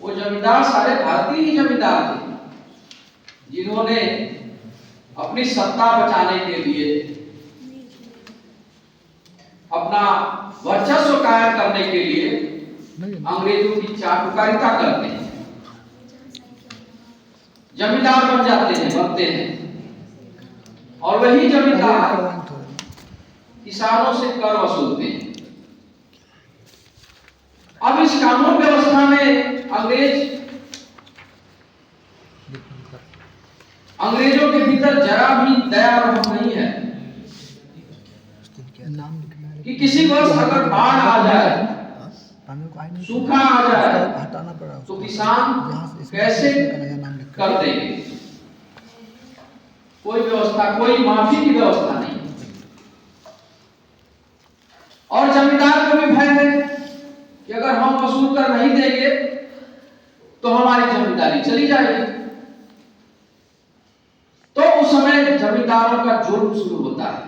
वो जमींदार सारे भारतीय ही जमींदार थे, जिन्होंने अपनी सत्ता बचाने के लिए, अपना वर्चस्व कायम करने के लिए अंग्रेजों की चाटुकारिता करते हैं, जमींदार बन जाते हैं, बनते हैं। और वही जमींदार किसानों से कर वसूलते हैं। अब इस कानून व्यवस्था में अंग्रेजों के भीतर जरा भी दया रहम नहीं है कि किसी वर्ष अगर बाढ़ आ जाए, सूखा आ जाए, तो किसान कैसे कर देंगे। कोई व्यवस्था, कोई माफी की व्यवस्था नहीं। और जमींदार को भी भय है कि अगर हम वसूल कर नहीं देंगे तो हमारी जमींदारी चली जाएगी। तो उस समय जमींदारों का जुर्म शुरू होता है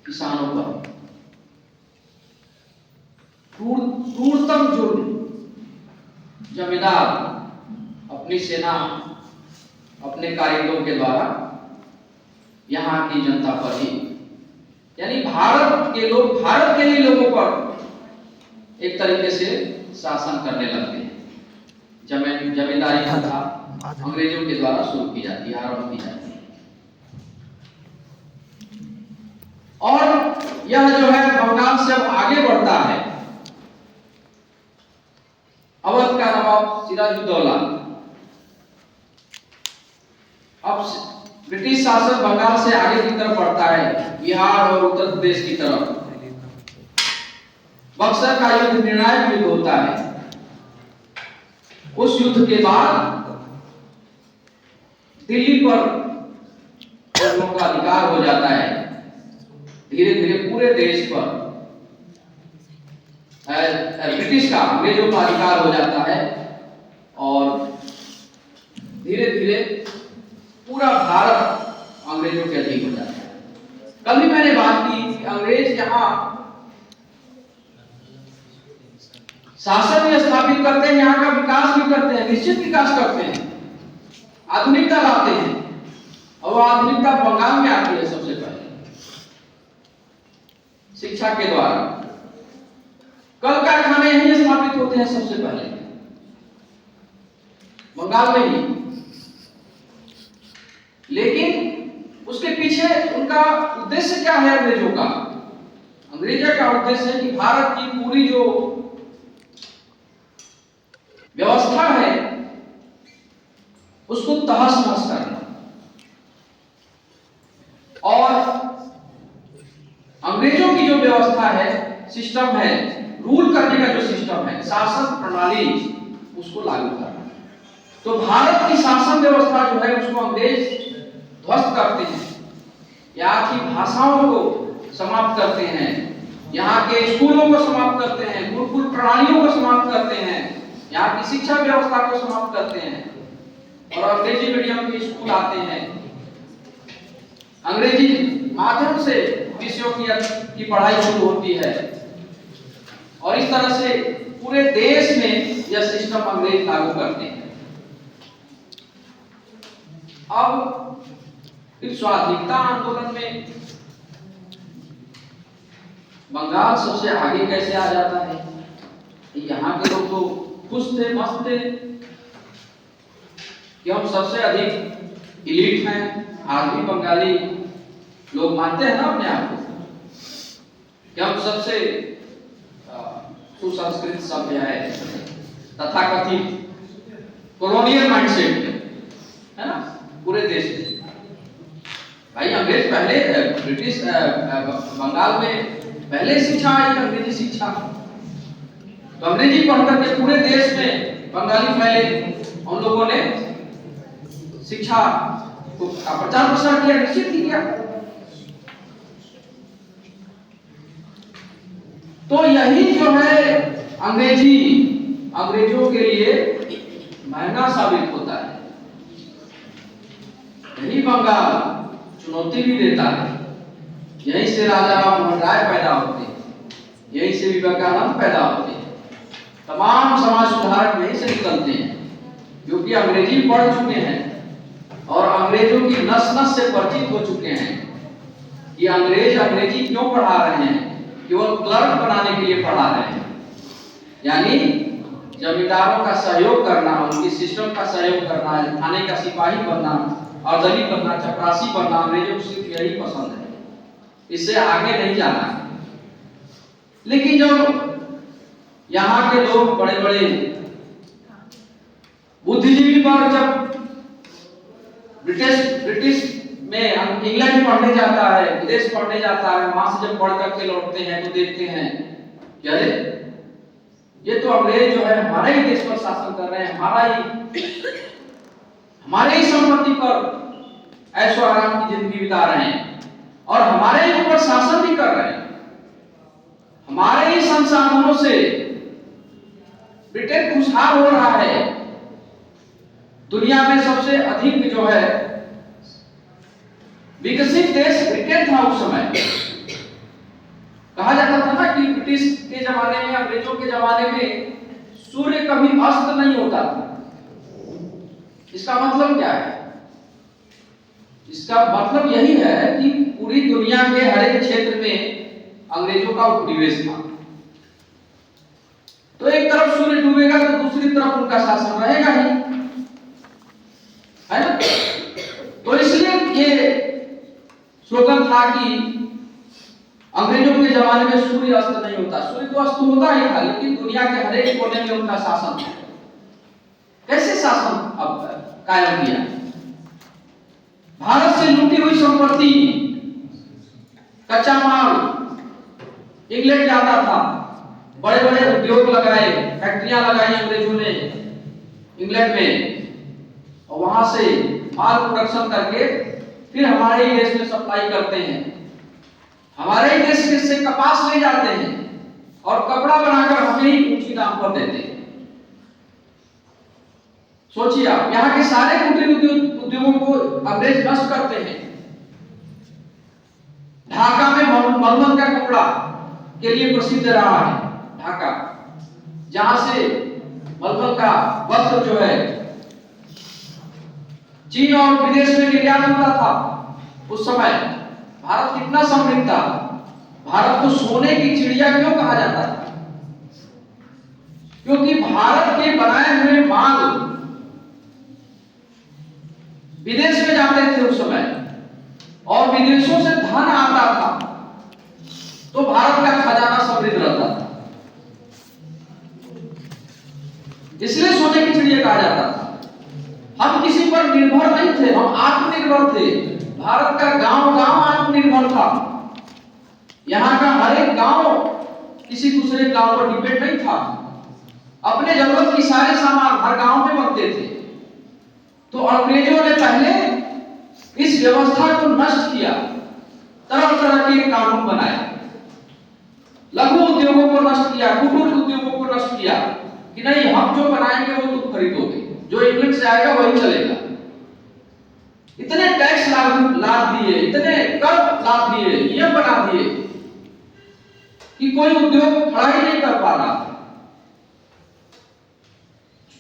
किसानों पर, क्रूरतम जुर्म। जमींदार अपनी सेना, अपने कारीगरों के द्वारा यहाँ की जनता पर ही, यानी भारत के लोग, भारत के ही लोगों पर एक तरीके से शासन करने लगते हैं। जमींदारी प्रथा अंग्रेजों के द्वारा शुरू की जाती है, आरंभ की जाती है। और यह जो है बंगाल से अब आगे बढ़ता है। अवध का नवाब सिराजुद्दौला, अब ब्रिटिश शासन बंगाल से आगे की तरफ बढ़ता है, बिहार और उत्तर प्रदेश की तरफ। बक्सर का युद्ध निर्णायक युद्ध होता है। उस युद्ध के बाद दिल्ली पर लोगों का अधिकार हो जाता है। धीरे धीरे पूरे देश पर ब्रिटिश का, अंग्रेजों का अधिकार हो जाता है और धीरे धीरे पूरा भारत अंग्रेजों के अधीन हो जाता है। कल भी मैंने बात की कि अंग्रेज यहाँ शासन भी स्थापित करते हैं, यहाँ का विकास भी करते हैं, निश्चित विकास करते हैं, आधुनिकता लाते हैं। और वो आधुनिकता बंगाल में आती है सबसे पहले, शिक्षा के द्वारा। कल कारखाने यही स्थापित होते हैं सबसे पहले, बंगाल में ही। लेकिन उसके पीछे उनका उद्देश्य क्या है अंग्रेजों का? अंग्रेजों का उद्देश्य है कि भारत की पूरी जो व्यवस्था है उसको तहस नहस करना। और अंग्रेजों की जो व्यवस्था है, सिस्टम है, रूल करने का जो सिस्टम है, शासन प्रणाली, उसको लागू करना। तो भारत की शासन व्यवस्था जो है उसको अंग्रेज ध्वस्त करते हैं, यहाँ की भाषाओं को समाप्त करते हैं, यहाँ के स्कूलों को समाप्त करते हैं, गुरुकुल प्रणालियों को समाप्त करते हैं, यहाँ की शिक्षा व्यवस्था को समाप्त करते हैं और अंग्रेजी मीडियम के स्कूल आते हैं। अंग्रेजी माध्यम से विषयों की पढ़ाई शुरू होती है और इस तरह से पूरे देश में यह सिस्टम अंग्रेज लागू करते हैं। अब इस स्वाधीनता आंदोलन में बंगाल सबसे आगे कैसे आ जाता है? यहाँ के लोग तो खुश थे, मस्त थे कि हम सबसे अधिक इलीट हैं। आज भी बंगाली लोग मानते हैं ना अपने आप को कि हम सबसे सुसंस्कृत सभ्य है, तथाकथित कॉलोनियल माइंडसेट है ना पूरे देश में। भाई अंग्रेज पहले, ब्रिटिश बंगाल में पहले शिक्षा आई, अंग्रेजी शिक्षा। तो अंग्रेजी पढ़ करके पूरे देश में बंगाली फैले, उन लोगों ने शिक्षा को प्रचार प्रसार किया, निश्चित किया। तो यही जो है अंग्रेजों के लिए महंगा साबित होता है। यही बंगाल चुनौती भी देता है। यहीं से राजा राममोहन राय पैदा होते हैं, यहीं से विवेकानंद पैदा होते हैं, तमाम समाज सुधारक यहीं से निकलते हैं, क्योंकि अंग्रेजी पढ़ चुके हैं और अंग्रेजों की नस नस से परिचित हो चुके हैं कि अंग्रेज अंग्रेजी क्यों पढ़ा रहे हैं, केवल क्लर्क बनाने के लिए पढ़ा रहे हैं। यानी जमींदारों का सहयोग करना, उनकी सिस्टम का सहयोग करना, थाने का सिपाही बनना, अर्दली बनना, चपरासी बनना, अंग्रेजों को सिर्फ यही पसंद है, इससे आगे नहीं जाना है। लेकिन जब यहाँ के लोग बड़े बड़े बुद्धिजीवी वर्ग जब ब्रिटिश में इंग्लैंड पढ़ने जाता है, विदेश पढ़ने जाता है, वहां से जब पढ़ करके लौटते हैं तो देखते हैं कि अरे ये तो अंग्रेज जो है हमारे ही देश पर शासन कर रहे हैं, हमारे ही संपत्ति पर ऐशो आराम की जिंदगी बिता रहे हैं और हमारे ही ऊपर शासन भी कर रहे हैं। हमारे ही संसाधनों से ब्रिटेन खुशहाल हो रहा है। दुनिया में सबसे अधिक जो है विकसित देश ब्रिटेन था उस समय। कहा जाता था ना कि ब्रिटिश के जमाने में, अंग्रेजों के जमाने में सूर्य कभी अस्त नहीं होता था। इसका मतलब क्या है? इसका मतलब यही है कि पूरी दुनिया के हर एक क्षेत्र में अंग्रेजों का उपनिवेश था। तो एक तरफ सूर्य डूबेगा तो दूसरी तरफ उनका शासन रहेगा ही, है ना? तो इसलिए ये स्लोगन था कि अंग्रेजों के जमाने में सूर्य अस्त नहीं होता। सूर्य तो अस्त होता ही था, लेकिन दुनिया के हर एक कोने में उनका शासन था। कैसे शासन अब कायम किया? भारत से लूटी हुई संपत्ति, कच्चा माल इंग्लैंड जाता था, बड़े बड़े उद्योग लगाए, फैक्ट्रियां लगाई अंग्रेजों ने इंग्लैंड में, और वहां से माल प्रोडक्शन करके फिर हमारे ही देश में सप्लाई करते हैं। हमारे ही देश से कपास ले जाते हैं और कपड़ा बनाकर हमें ही ऊंची दाम पर देते हैं। सोचिए आप, यहाँ के सारे कुटीर उद्योगों को अंग्रेज नष्ट करते हैं। ढाका में मलमल का कपड़ा के लिए प्रसिद्ध रहा है। ढाका, जहां से मलमल का वस्त्र जो है चीन और विदेश में निर्यात होता था। उस समय भारत कितना समृद्ध था। भारत को सोने की चिड़िया क्यों कहा जाता था? क्योंकि भारत के बनाए हुए माल विदेश में जाते थे उस समय, और विदेशों से धन आता था, तो भारत का खजाना समृद्ध रहता था। इसलिए सोने की चिड़िया कहा जाता था। हम किसी पर निर्भर नहीं थे, हम आत्मनिर्भर थे। भारत का गांव गांव आत्मनिर्भर था। यहाँ का हर एक गांव किसी दूसरे गांव पर डिपेंड नहीं था। अपने जरूरत की सारे सामान हर गांव में बनते थे। तो अंग्रेजों ने पहले इस व्यवस्था को नष्ट किया, तरह तरह के कानून बनाए, लघु उद्योगों को नष्ट किया, कुटीर उद्योगों को नष्ट किया कि नहीं, हम जो बनाएंगे वो तुम खरीदोगे, जो इंग्लैंड से आएगा वही चलेगा। इतने टैक्स लाद दिए, इतने कर लाद दिए, नियम बना दिए कि कोई उद्योग खड़ा ही नहीं कर पा रहा।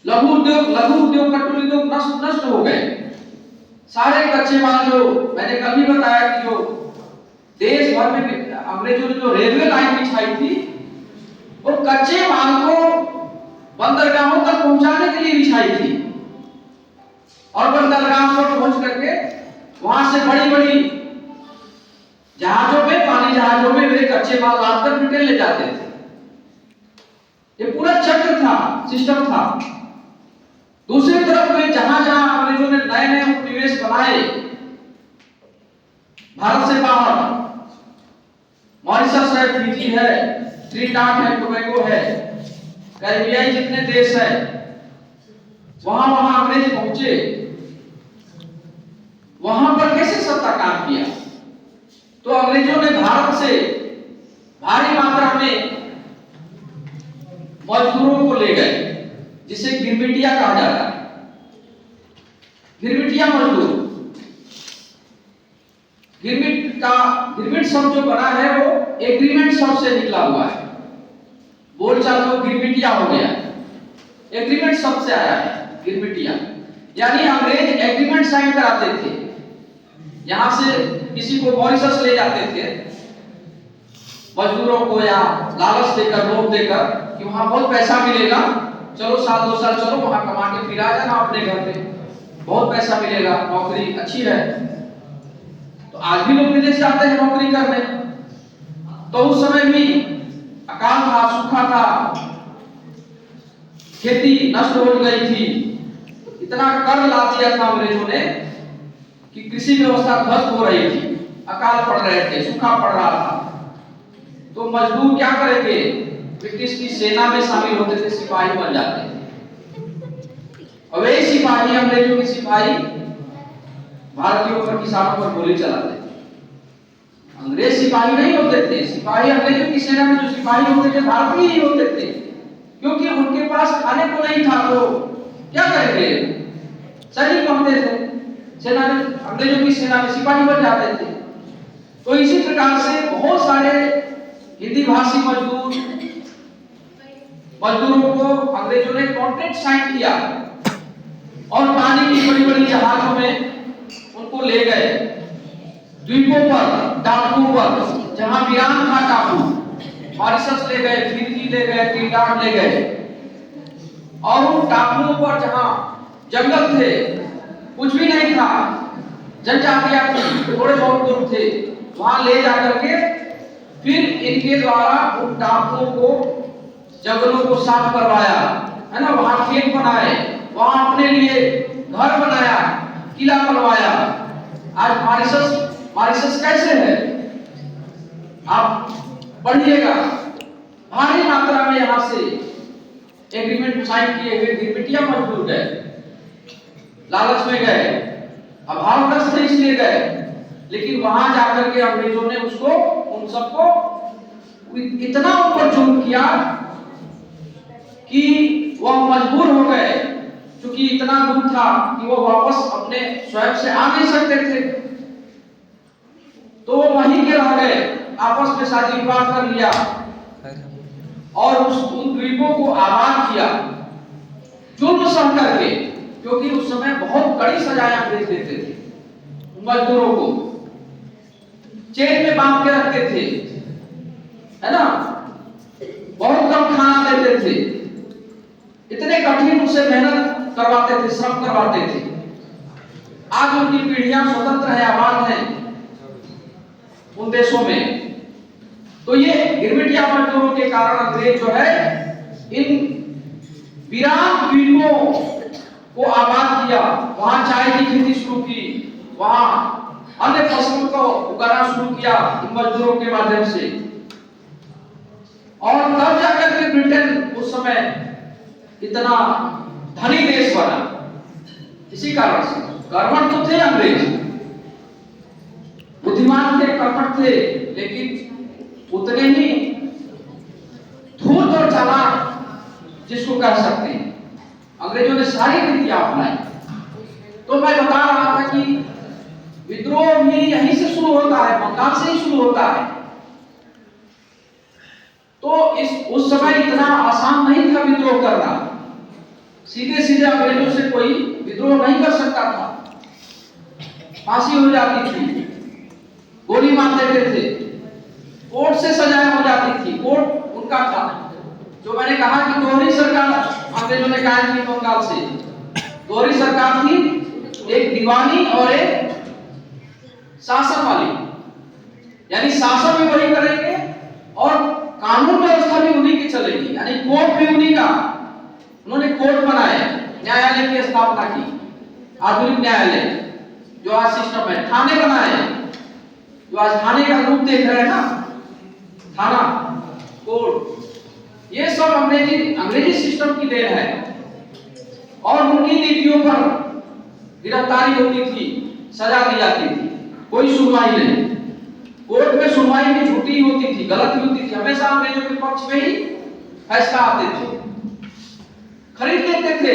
लघु उद्योग, कुटीर उद्योग नष्ट हो गए। सारे कच्चे माल, जो मैंने कल भी बताया कि जो देश भर में अंग्रेजों ने जो रेलवे लाइन बिछाई थी, वो कच्चे माल को बंदरगाहों तक पहुंचाने के लिए बिछाई थी, और बंदरगाह पर पहुंच करके वहां से बड़ी बड़ी जहाजों में, पानी जहाजों में वे कच्चे माल लादकर ब्रिटेन ले जाते थे। ये पूरा चक्र था, सिस्टम था। दूसरी तरफ में जहां जहां अंग्रेजों ने नए नए उपनिवेश बनाए भारत से बाहर, मॉरिशस है, फिजी है, ट्रिनिडाद है, टोबैगो है, कैरिबियाई जितने देश है, वहां वहां अंग्रेज पहुंचे। वहां पर कैसे सत्ता काम किया? तो अंग्रेजों ने भारत से भारी मात्रा में मजदूरों को ले गए, जिसे गिरमिटिया कहा जाता है। गिरमिटिया मजदूर, गिरमिट शब्द जो बना है वो एग्रीमेंट शब्द से निकला हुआ है। बोलचाल तो गिरमिटिया हो गया। एग्रीमेंट शब्द से आया है गिरमिटिया, यानी अंग्रेज एग्रीमेंट साइन कराते थे। यहां से किसी को मॉरिशस ले जाते थे मजदूरों को, या लालच देकर, लोभ देकर कि वहां बहुत पैसा मिलेगा, चलो साल 2 साल चलो वहां कमा के फिर आ जाना अपने घर पे, बहुत पैसा मिलेगा, नौकरी अच्छी है। तो आज भी लोग विदेश जाते हैं नौकरी करने। तो उस समय भी अकाल था, सूखा था, खेती नष्ट हो गई थी, इतना कर ला दिया था अंग्रेजों ने कि कृषि व्यवस्था ध्वस्त हो रही थी, अकाल पड़ रहे थे, सूखा पड़ रहा था। तो मजदूर क्या करेंगे, ब्रिटिश की सेना में शामिल होते थे, सिपाही बन जाते थे। और वे सिपाही, अंग्रेजों के सिपाही भारतीयों पर, किसानों पर गोली चलाते थे। अंग्रेज सिपाही नहीं होते थे, सिपाही अंग्रेजों की सेना में जो सिपाही होते थे भारतीय ही होते थे, क्योंकि उनके पास खाने को नहीं था तो क्या करेंगे, सैनिक बनते थे, सेना में, अंग्रेजों की सेना में सिपाही बन जाते थे। तो इसी प्रकार से बहुत सारे हिंदी भाषी मजदूरों को अंग्रेजों ने कॉन्ट्रैक्ट साइन किया और पानी की बड़ी बड़ी जहाजों में उनको ले गए, द्वीपों पर, टापुओं पर, जहां वीरान था टापू, मॉरिशस ले गए, फिजी ले गए, ट्रिनिडाड ले गए। और उन टापुओं पर जहां जंगल थे, कुछ भी नहीं था, जनजातियां थी, थोड़े बहुत लोग थे, वहां ले जाकर के फिर इनके द्वारा उन टापुओं को, जंगलों को साफ करवाया, है ना, वहां खेत बनाए, वहां अपने लिए घर बनाया, किला बनवाया। आज मॉरिशस कैसे है आप पढ़िएगा, भारी मात्रा में यहां से एग्रीमेंट साइन किए हुए गिरमिटिया मजदूर गए, लालच में गए, अभावग्रस्त थे इसलिए गए, लेकिन वहां जाकर के अंग्रेजों ने उसको, उन सबको इतना ऊपर जुल्म किया कि वह मजबूर हो गए, क्योंकि इतना दूर था कि वो वापस अपने स्वयं से आ नहीं सकते थे, तो वो वहीं के रह गए, आपस में शादी विवाह कर लिया और उन द्वीपों को आबाद किया, जुल्म सह करके, क्योंकि उस समय बहुत कड़ी सजाएं अंग्रेज देते थे मजदूरों को, जेल में बांध के रखते थे, है ना, बहुत कम खाना देते थे, इतने कठिन उसे मेहनत करवाते थे, श्रम करवाते थे। आज उनकी पीढ़ियां स्वतंत्र है, आबाद है उन देशों में। तो ये गिरमिटिया मजदूरों के कारण अंग्रेज जो है इन वीरान द्वीपों को आबाद किया, वहां चाय की खेती शुरू की, वहां अन्य फसलों को उगाना शुरू किया इन मजदूरों के माध्यम से। और तब जाकर के ब्रिटेन उस समय इतना धनी देश बना, इसी कारण से। कर्मठ तो थे अंग्रेज, बुद्धिमान थे, कर्मठ थे, लेकिन उतने ही धूर्त और चालाक जिसको कह सकते हैं, अंग्रेजों ने सारी नीतियां अपनाई। तो मैं बता रहा था कि विद्रोह भी यहीं से शुरू होता है, बंगाल से ही शुरू होता है। तो उस समय इतना आसान नहीं था विद्रोह करना, सीधे सीधे अंग्रेजों से कोई विद्रोह नहीं कर सकता था, फांसी हो जाती थी, गोली मार देते थे, कोर्ट से सजाएं हो जाती थी, कोर्ट उनका था। जो मैंने कहा कि दोहरी सरकार अंग्रेजों ने कायम की बंगाल से, दोहरी सरकार थी, एक दीवानी और एक शासन वाली, यानी शासन भी वही करेंगे और कानून व्यवस्था भी उन्हीं की चलेगी, यानी कोर्ट भी उन्हीं का। उन्होंने कोर्ट बनाए, न्यायालय की स्थापना की, आधुनिक न्यायालय जो आज सिस्टम है, थाने बनाए, जो आज थाने का रूप देख रहे हैं ना, थाना, कोर्ट, ये सब अंग्रेजी सिस्टम की देन है। और उनकी नीतियों पर गिरफ्तारी होती थी, सजा दी जाती थी, कोई सुनवाई नहीं, कोर्ट में सुनवाई भी झूठी होती थी, गलत होती थी, हमेशा अंग्रेजों के पक्ष में ही फैसला आते थे, खरीद लेते थे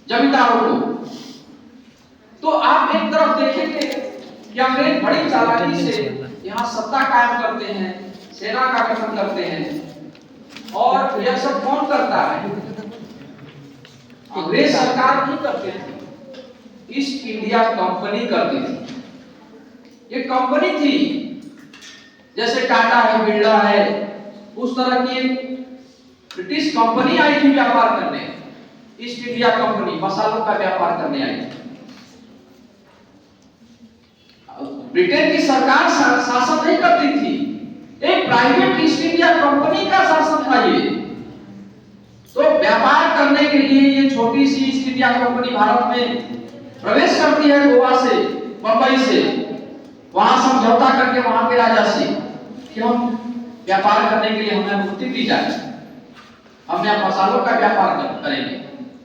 जमींदारों को। तो आप एक तरफ देखेंगे कि अंग्रेज बड़ी चालाकी से यहाँ सत्ता कायम करते हैं, सेना का गठन करते हैं, और यह सब कौन करता है, अंग्रेज सरकार नहीं करती थी, ईस्ट इंडिया कंपनी करती थी। ये कंपनी थी, जैसे टाटा है, बिरला है, उस तरह की ब्रिटिश कंपनी आई थी व्यापार करने। ईस्ट इंडिया कंपनी मसालों का व्यापार करने आई थी। ब्रिटेन की सरकार शासन नहीं करती थी, एक प्राइवेट ईस्ट इंडिया कंपनी का शासन था ये। तो व्यापार करने के लिए ये छोटी सी ईस्ट इंडिया कंपनी भारत में प्रवेश करती है गोवा से, बंबई से, वहां समझौता करके वहां के राजा से कि हम व्यापार करने के लिए हमें अनुमति दी जाए, हम यहाँ मसालों का व्यापार करेंगे,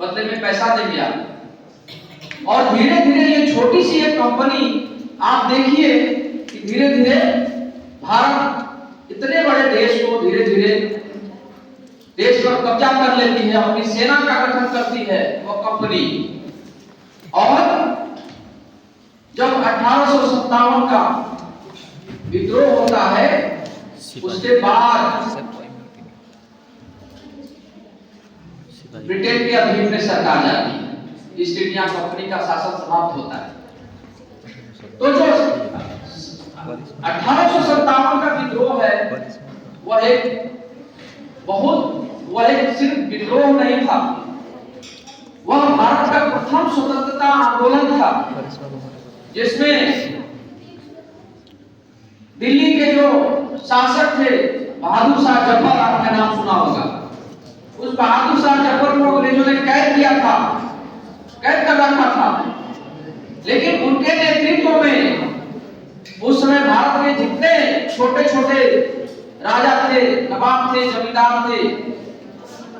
बदले में पैसा देंगे आप। और धीरे धीरे ये छोटी सी एक कंपनी, आप देखिए कि धीरे धीरे भारत इतने बड़े देश को धीरे धीरे देश पर कब्जा कर लेती है, अपनी सेना का गठन करती है वो कंपनी। और जब 1857 का विद्रोह होता है, उसके बाद ब्रिटेन के अधीन में सरकार जाती है, ईस्ट इंडिया कंपनी का शासन समाप्त होता है। तो जो 1857 का विद्रोह है वह एक सिर्फ विद्रोह नहीं था, वह भारत का प्रथम स्वतंत्रता आंदोलन था, जिसमें दिल्ली के जो शासक थे बहादुर शाह जफर, आपका नाम सुना होगा, उस बहादुर शाह जफर को अंग्रेजों ने कैद किया था, कैद कर रखा था। लेकिन उनके नेतृत्व में उस समय भारत के जितने छोटे छोटे राजा थे, नवाब थे, जमींदार थे,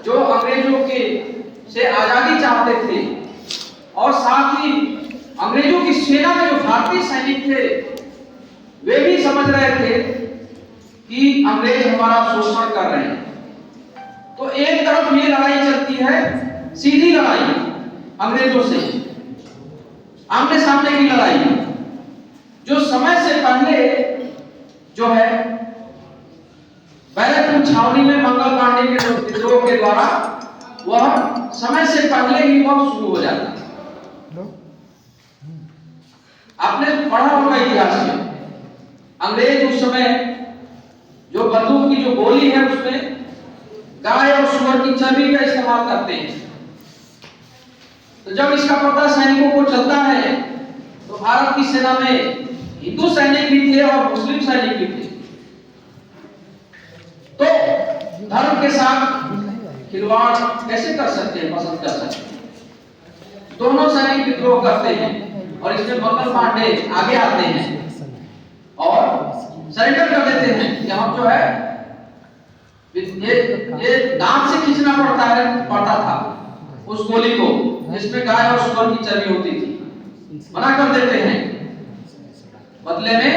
जो अंग्रेजों के से आजादी चाहते थे, और साथ ही अंग्रेजों की सेना में जो भारतीय सैनिक थे वे भी समझ रहे थे कि अंग्रेज हमारा शोषण कर रहे हैं। तो एक तरफ ये लड़ाई चलती है, सीधी लड़ाई अंग्रेजों से, आमने सामने की लड़ाई, जो समय से पहले जो है बैरकपुर छावनी में मंगल पांडे के विद्रोह के द्वारा वह समय से पहले ही वह शुरू हो जाता है। आपने पढ़ा होगा इतिहास में, अंग्रेज उस समय जो बंदूक की जो गोली है उसमें गाय और सूअर की चर्बी का इस्तेमाल करते हैं। तो जब इसका पता सैनिकों को चलता है तो भारत की सेना में हिंदू सैनिक भी थे और मुस्लिम सैनिक भी थे। तो धर्म के साथ खिलवाड़ कैसे कर सकते हैं, पसंद कर सकते हैं। दोनों सैनिक विद्रोह करते हैं और इसमें मंगल पांडे आगे आते हैं और सरेंडर कर देते हैं कि हम जो है ये दांत से खींचना पड़ता था उस गोली को, जिसमें गाय और सूअर की चर्बी होती थी, मना कर देते हैं। बदले में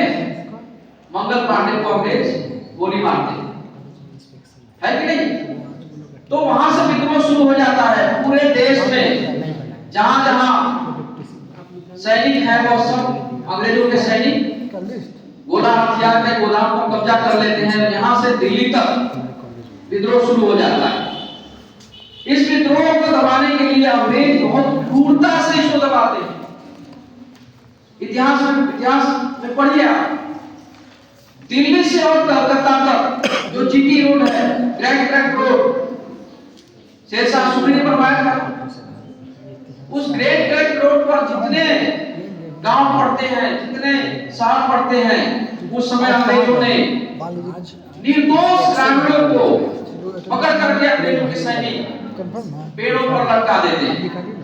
मंगल पांडे को अंग्रेज गोली मारते है कि नहीं। तो वहां से विद्रोह शुरू हो जाता है पूरे देश में, जहां जहां सैनिक है वो सब अंग्रेजों के सैनिक गोला हथियार के गोदाम को कब्जा कर लेते हैं। यहां से दिल्ली तक विद्रोह शुरू हो जाता है। इस विद्रोह को दबाने के लिए अंग्रेज बहुत क्रूरता से इसको दबाते हैं। इतिहास में पढ़िए आप, दिल्ली से और कलकत्ता तक जो जीटी रोड है, grand trunk road, Shershah Suri ने बनवाया था। उस ग्रेट ट्रंक रोड पर जितने गांव पड़ते हैं, जितने शहर पड़ते हैं, उस समय अंग्रेजों ने निर्दोष ग्रामीणों को पकड़ करके अंग्रेजों के सैनिक पेड़ों पर लटका देते हैं।